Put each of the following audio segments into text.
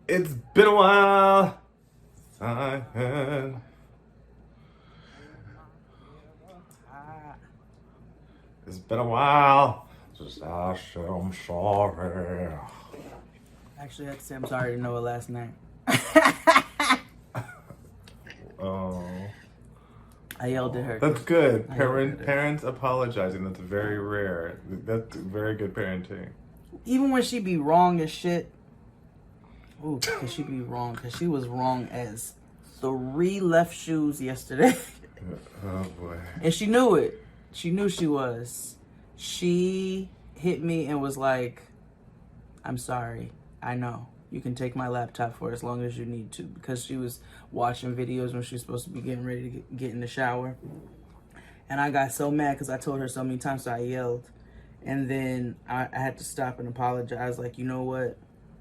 It's been a while. I had... It's been a while. Just I said I'm sorry. Actually, I had to say I'm sorry to Noah last night. Oh, I yelled at her. that's good. I yelled at her. Parents apologizing. That's very rare. That's very good parenting. Even when she be wrong as shit. Ooh, cause she be wrong. Cause she was wrong as 3 left shoes yesterday. Oh boy. And she knew it. She knew she was. She hit me and was like, I'm sorry. I know. You can take my laptop for as long as you need to. Because she was watching videos when she was supposed to be getting ready to get in the shower. And I got so mad because I told her so many times, so I yelled. And then I had to stop and apologize. Like, you know what?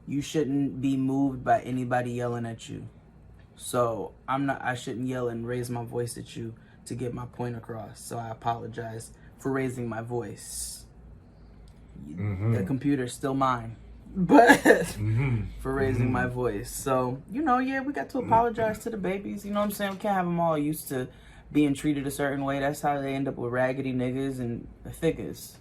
You shouldn't be moved by anybody yelling at you. So I shouldn't yell and raise my voice at you to get my point across. So I apologize for raising my voice. The computer's still mine. But for raising my voice. So, we got to apologize to the babies. You know what I'm saying? We can't have them all used to being treated a certain way. That's how they end up with raggedy niggas and figures.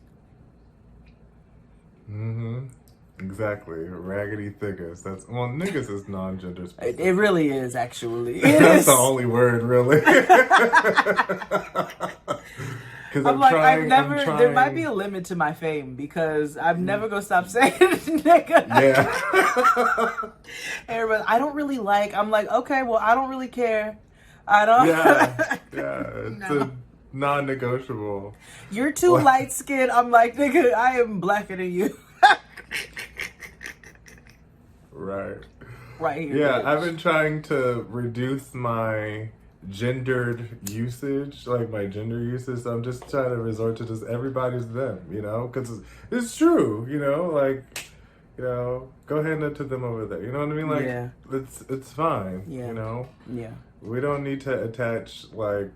Exactly. Raggedy thickers. Niggas is non-gender specific. It really is, actually. That's the only word, really. I'm like, there might be a limit to my fame because I'm never going to stop saying nigga. Yeah. Everybody, I don't really I'm like, okay, well, I don't really care. I don't. Yeah. It's a non-negotiable. You're too light-skinned. I'm like, nigga, I am blacker than you. Right. Right here. Yeah, bitch. I've been trying to reduce my gendered usage, like my gender usage. So I'm just trying to resort to just everybody's them, because it's true, go hand it to them over there. You know what I mean? Like, yeah. it's fine, Yeah. Yeah. We don't need to attach, whatever.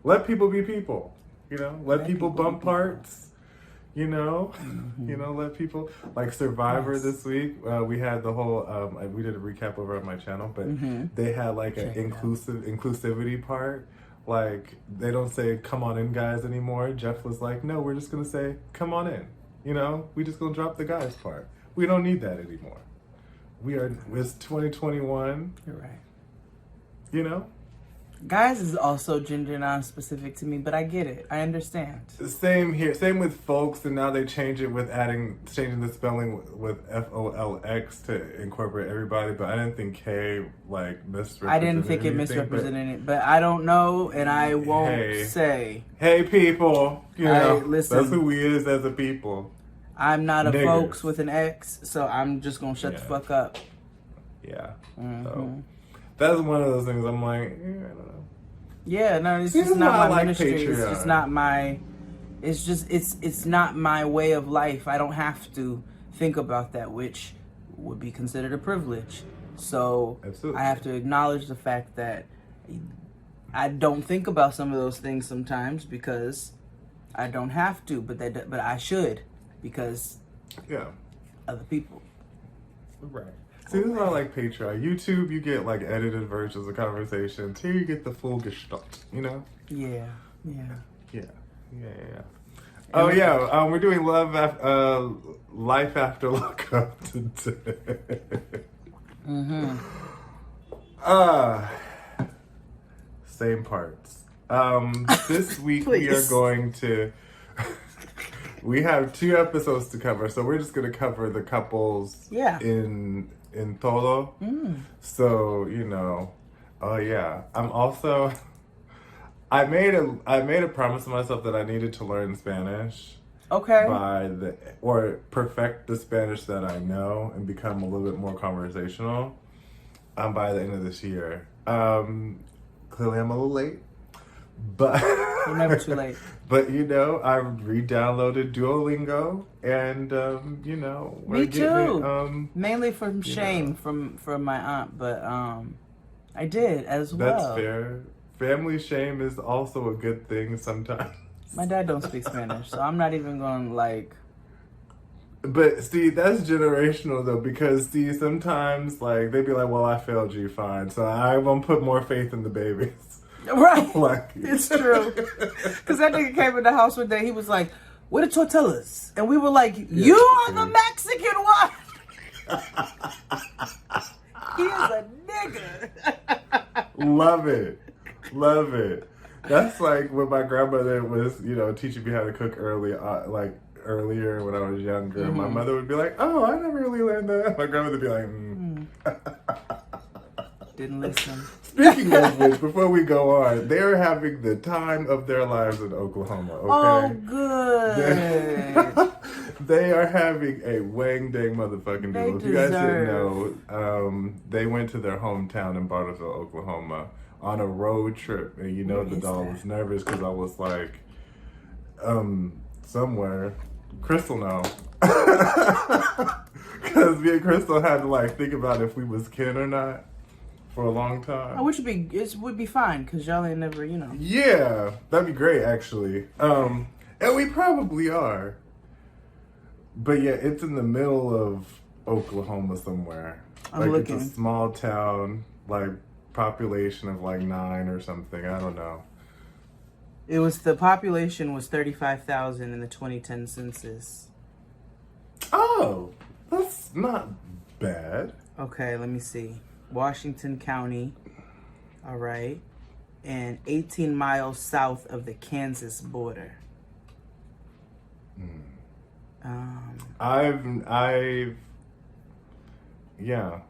Let people be people, let people bump parts. Let people like Survivor this week. We had the whole. We did a recap over on my channel, but they had like an inclusivity part. Like they don't say "come on in, guys" anymore. Jeff was like, "No, we're just gonna say come on in." We just gonna drop the guys part. We don't need that anymore. It's 2021. You're right. Guys is also gender non-specific to me, but I get it. I understand. Same here. Same with folks, and now they change it with changing the spelling with FOLX to incorporate everybody. But I didn't think K misrepresented. I didn't think it misrepresented it, but I don't know, and I won't say. Hey, people, listen, that's who we is as a people. I'm not a folks with an X, so I'm just gonna shut the fuck up. Yeah. So. That's one of those things I'm like, I don't know. Yeah, no, it's just not my ministry. It's just not my. It's not my way of life. I don't have to think about that, which would be considered a privilege. So absolutely. I have to acknowledge the fact that I don't think about some of those things sometimes because I don't have to, but I should because other people. Right. See, this is why I like Patreon. YouTube, you get edited versions of conversations. Here you get the full gestalt, Yeah. Yeah. Oh yeah, we're doing Life After Lockup today. Same parts. This week we are going to. We have 2 episodes to cover, so we're just going to cover the couples in todo. So, oh yeah. I'm also I made a promise to myself that I needed to learn Spanish. Okay. Or perfect the Spanish that I know and become a little bit more conversational by the end of this year. Clearly I'm a little late. But you're never too late. But I re-downloaded Duolingo, and me too. Mainly from shame from my aunt, but I did as well. That's fair. Family shame is also a good thing sometimes. My dad don't speak Spanish, so I'm not even going But see, that's generational though, because see, sometimes like they be like, "Well, I failed you, fine." So I'm gonna put more faith in the babies. Right. Like, it's true. Because that nigga came in the house one day. He was like, "Where the tortillas?" And we were like, "You are the Mexican one." He is a nigga. Love it. Love it. That's like when my grandmother was, teaching me how to cook earlier when I was younger. Mm-hmm. My mother would be like, "Oh, I never really learned that." My grandmother would be like, Didn't listen. Speaking of which, before we go on, they're having the time of their lives in Oklahoma, okay? Oh, good. They are having a wang dang motherfucking deal. If you guys didn't know, they went to their hometown in Bartlesville, Oklahoma on a road trip. And the doll was nervous because I was like, somewhere. Crystal know. Because me and Crystal had to think about if we was kin or not for a long time. Which would be fine because y'all ain't never, Yeah, that'd be great actually. And we probably are. But yeah, it's in the middle of Oklahoma somewhere. I'm looking. It's a small town, population of 9 or something. I don't know. The population was 35,000 in the 2010 census. Oh, that's not bad. Okay, let me see. Washington County. All right. And 18 miles south of the Kansas border. Yeah.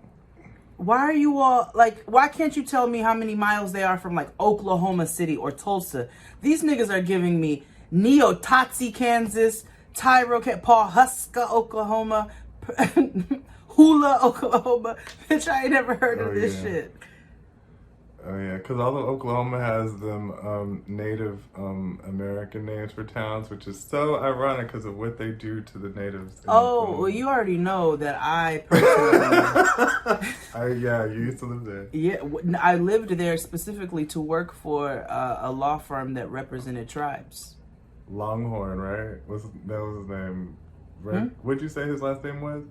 Why are you all why can't you tell me how many miles they are from Oklahoma City or Tulsa? These niggas are giving me Neototsi, Kansas, Tyro, Pawhuska, Oklahoma, Hula, Oklahoma. Bitch, I ain't never heard of this shit. Oh yeah, because although Oklahoma has them Native American names for towns, which is so ironic because of what they do to the natives. Well, you already know that I personally. You used to live there. Yeah, I lived there specifically to work for a law firm that represented tribes. Longhorn, right? That was his name. Right? What'd you say his last name was?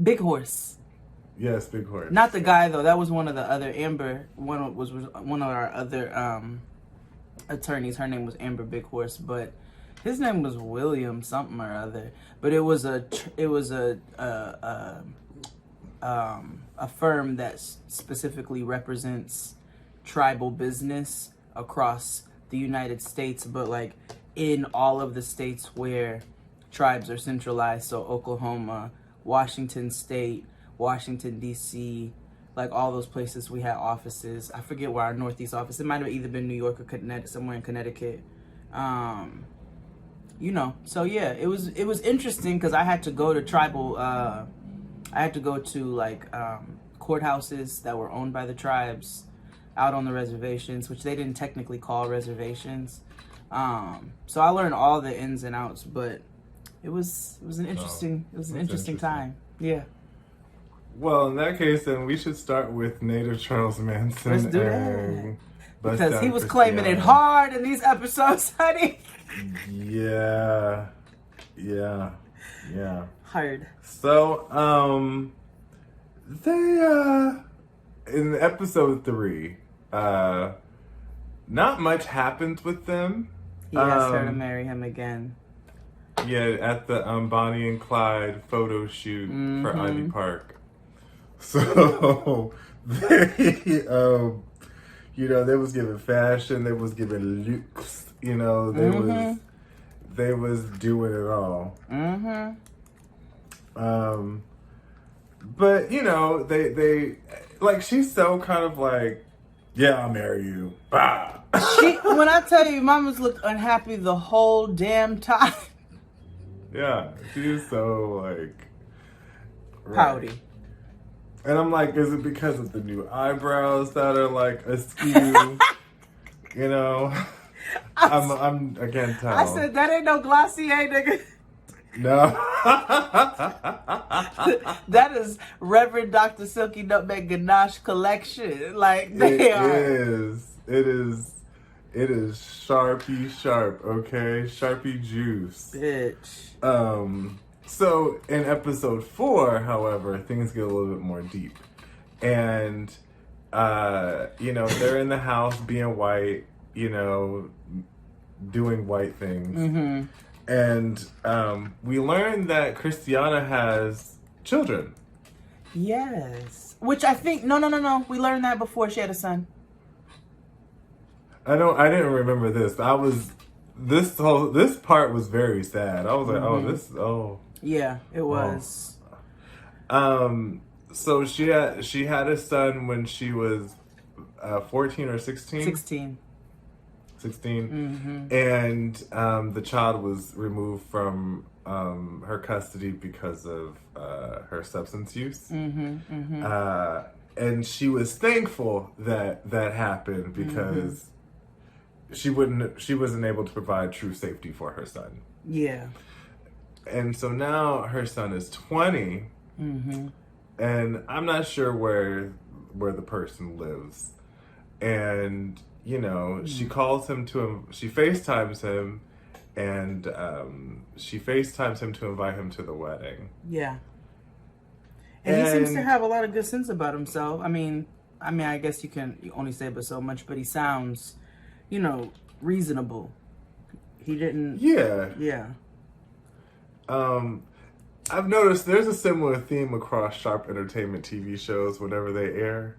Big Horse. Yes, Big Horse. Not the guy though. That was one of the other Amber. One was one of our other attorneys. Her name was Amber Big Horse, but his name was William something or other. But it was a firm that specifically represents tribal business across the United States, but in all of the states where tribes are centralized. So Oklahoma, Washington State, Washington, D.C., all those places we had offices. I forget where our Northeast office, it might have either been New York or Connecticut, somewhere in Connecticut. So yeah, it was interesting because I had to go to courthouses that were owned by the tribes out on the reservations, which they didn't technically call reservations. So I learned all the ins and outs, but it was an interesting time. Yeah. Well, in that case, then we should start with Native Charles Manson. Let's do that. Because he was claiming it hard in these episodes, honey. Yeah. Hard. So, they, in episode 3, not much happens with them. He asked her to marry him again. Yeah, at the Bonnie and Clyde photo shoot for Ivy Park. So they, they was giving fashion, they was giving looks, they was doing it all. But they she's so kind of yeah, I'll marry you. Bah. When I tell you, Mama's looked unhappy the whole damn time. Yeah, she's so pouty. And I'm is it because of the new eyebrows that are askew? I can't tell. I said that ain't no Glossier, nigga. No. That is Reverend Dr. Silky Nutmeg Ganache collection. It is Sharpie sharp, okay? Sharpie juice. Bitch. So in episode 4, however, things get a little bit more deep. And, they're in the house being white, doing white things. Mm-hmm. And we learn that Christiana has children. Yes. Which I think, no. We learned that before she had a son. I didn't remember this. This part was very sad. I was like, Yeah, it was. So she had a son when she was 14 or 16? 16. 16. And the child was removed from her custody because of her substance use. And she was thankful that happened because she wasn't able to provide true safety for her son. Yeah. And so now her son is 20. And I'm not sure where the person lives. And she calls him she FaceTimes him, and she FaceTimes him to invite him to the wedding. Yeah. And he seems to have a lot of good sense about himself. I mean, I guess you only say but so much, but he sounds, reasonable. He didn't. Yeah. Yeah. I've noticed there's a similar theme across Sharp Entertainment TV shows whenever they air.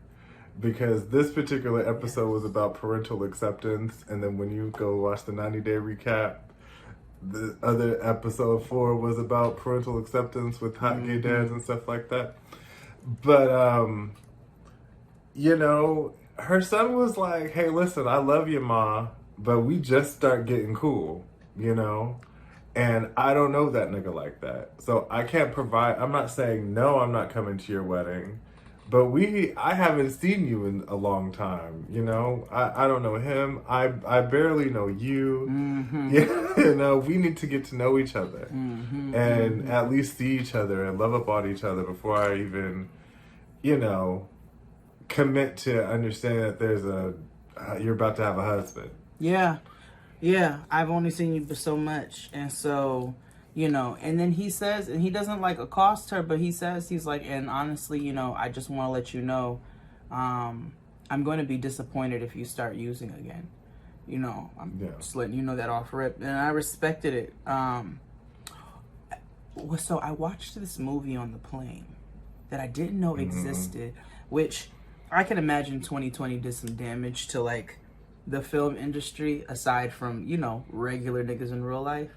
Because this particular episode was about parental acceptance, and then when you go watch the 90-day recap, the other episode 4 was about parental acceptance with hot gay dads and stuff like that. But, her son was like, hey, listen, I love you, Ma, but we just start getting cool, And I don't know that nigga like that. So I can't provide, I'm not saying, no, I'm not coming to your wedding. But I haven't seen you in a long time, I don't know him. I barely know you. We need to get to know each other and at least see each other and love up on each other before I even, commit to understand that you're about to have a husband. Yeah. Yeah. I've only seen you for so much. And so, and then he says, and he doesn't accost her, but he says, he's like, and honestly, I just want to let you know, I'm going to be disappointed if you start using again. I'm just letting you know that off rip. And I respected it. So I watched this movie on the plane that I didn't know existed, which I can imagine 2020 did some damage to the film industry aside from, regular niggas in real life.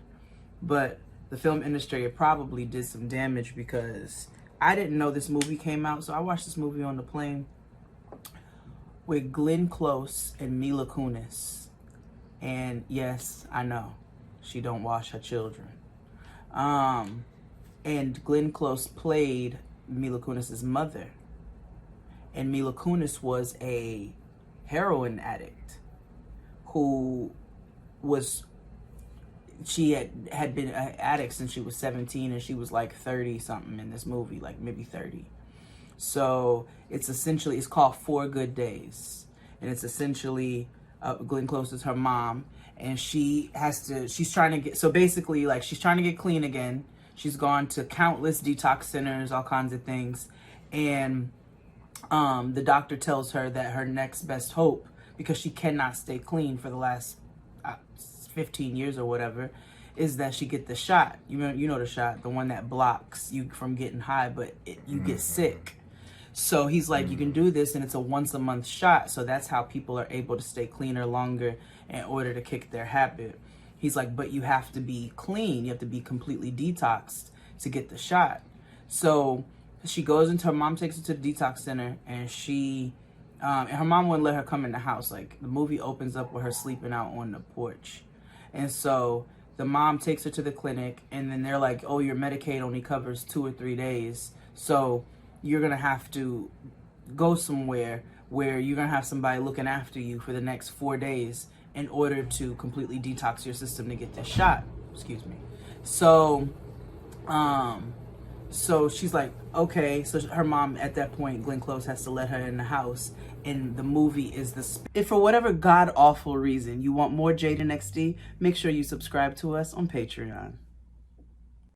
But the film industry, it probably did some damage because I didn't know this movie came out. So I watched this movie on the plane with Glenn Close and Mila Kunis. And yes, I know, she don't wash her children. And Glenn Close played Mila Kunis' mother. And Mila Kunis was a heroin addict who was... She had been an addict since she was 17, and she was 30 something in this movie, maybe 30. So it's called 4 Good Days, and it's essentially Glenn Close is her mom, and she's trying to get, so basically she's trying to get clean again. She's gone to countless detox centers, all kinds of things, and the doctor tells her that her next best hope, because she cannot stay clean for the last 15 years or whatever, is that she get the shot. You know the shot, the one that blocks you from getting high, but you get sick. So he's like, you can do this, and it's a once a month shot. So that's how people are able to stay cleaner longer in order to kick their habit. He's like, but you have to be clean. You have to be completely detoxed to get the shot. So she goes into, her mom takes her to the detox center, and and her mom wouldn't let her come in the house. The movie opens up with her sleeping out on the porch. And so the mom takes her to the clinic, and then they're like, oh, your Medicaid only covers 2 or 3 days. So you're going to have to go somewhere where you're going to have somebody looking after you for the next 4 days in order to completely detox your system to get this shot. Excuse me. So, so she's like, okay. So her mom, at that point, Glenn Close has to let her in the house. And the movie is if for whatever god-awful reason you want more Jade and XD, make sure you subscribe to us on Patreon.